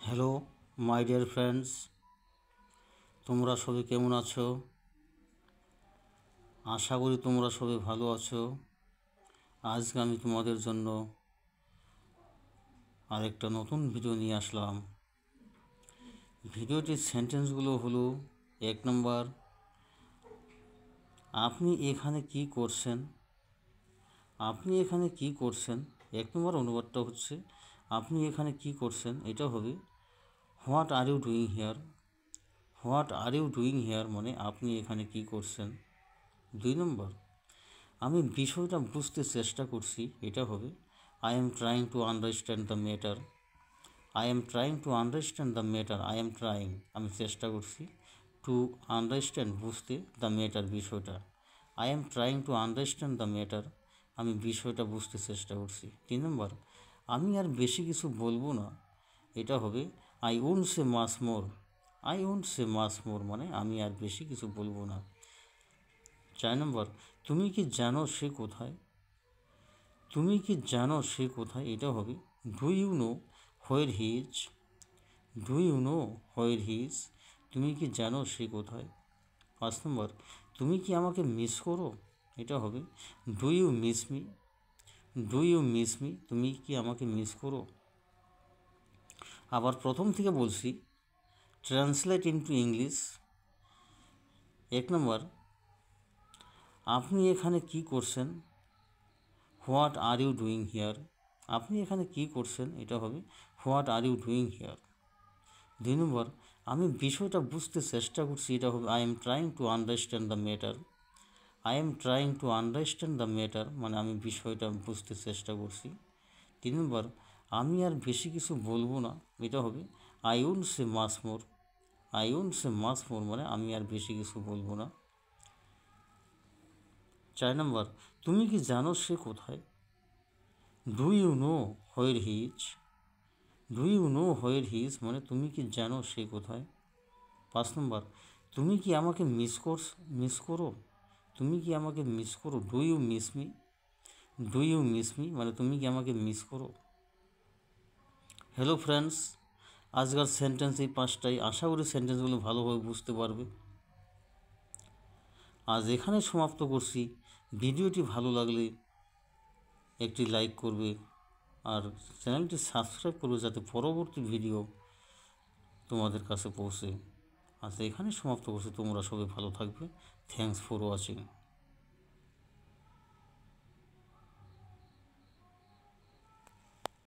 Hello my dear friends, তোমরা সবাই কেমন আছো? আশা করি তোমরা সবাই ভালো আছো। আজকে আমি তোমাদের জন্য আরেকটা নতুন ভিডিও নিয়ে আসলাম। ভিডিওটির সেন্টেন্সগুলো হলো: 1 নম্বর, আপনি এখানে কি করছেন? আপনি এখানে কি করছেন? 1 নম্বর অনুবাদটা হচ্ছে আপনি এখানে কি করছেন। এটা হবে what are you doing here. What are you doing here মানে আপনি এখানে কি করছেন। 2 নম্বর, আমি বিষয়টা বুঝতে চেষ্টা করছি। এটা হবে I am trying to understand the matter. I am trying to understand the matter. I am trying আমি চেষ্টা করছি, টু আন্ডারস্ট্যান্ড বুঝতে, দ্য ম্যাটার বিষয়টা। I am trying to understand the matter আমি বিষয়টা বুঝতে চেষ্টা করছি। 3 নম্বর, আমি আর বেশি কিছু বলবো না। এটা হবে I won't say much more. I won't say much more মানে আমি আর বেশি কিছু বলবো না। 4 নম্বর, তুমি কি জানো সে কোথায়? তুমি কি জানো সে কোথায়? এটা হবে do you know where he is. Do you know where he is তুমি কি জানো সে কোথায়? 5 নম্বর, তুমি কি আমাকে মিস করো? এটা হবে do you miss me. Do you miss me তুমি কি আমাকে মিস করো? আবার প্রথম থেকে বলছি, ট্রান্সলেট ইনটু ইংলিশ। 1 নম্বর, আপনি এখানে কি করছেন? What are you doing here. আপনি এখানে কি করছেন? এটা হবে what are you doing here. 2 number, আমি বিষয়টা বুঝতে চেষ্টা করছি। এটা হবে I am trying to understand the matter. I am trying to understand the matter মানে আমি বিষয়টা বুঝতে চেষ্টা করছি। 3 নম্বর, আমি আর বেশি কিছু বলবো না। এটা হবে I won't say much more. I won't say much more মানে আমি আর বেশি কিছু বলবো না। 4 নম্বর, তুমি কি জানো সে কোথায়? Do you know where he is. Do you know where he is মানে তুমি কি জানো সে কোথায়? 5 নম্বর, তুমি কি আমাকে মিস করো? তুমি কি আমাকে মিস করো? Do you miss me. Do you miss me মানে তুমি কি আমাকে মিস করো? হ্যালো ফ্রেন্ডস, আজকের সেন্টেন্স এই 5টাই। আশা করি সেন্টেন্সগুলো ভালোভাবে বুঝতে পারবে। আজ এখানে সমাপ্ত করছি। ভিডিওটি ভালো লাগলে একটি লাইক করবে আর চ্যানেলটি সাবস্ক্রাইব করবে যাতে পরবর্তী ভিডিও তোমাদের কাছে পৌঁছে। আজ এখানে সমাপ্ত করছি। তোমরা সবাই ভালো থাকবে। Thanks for watching.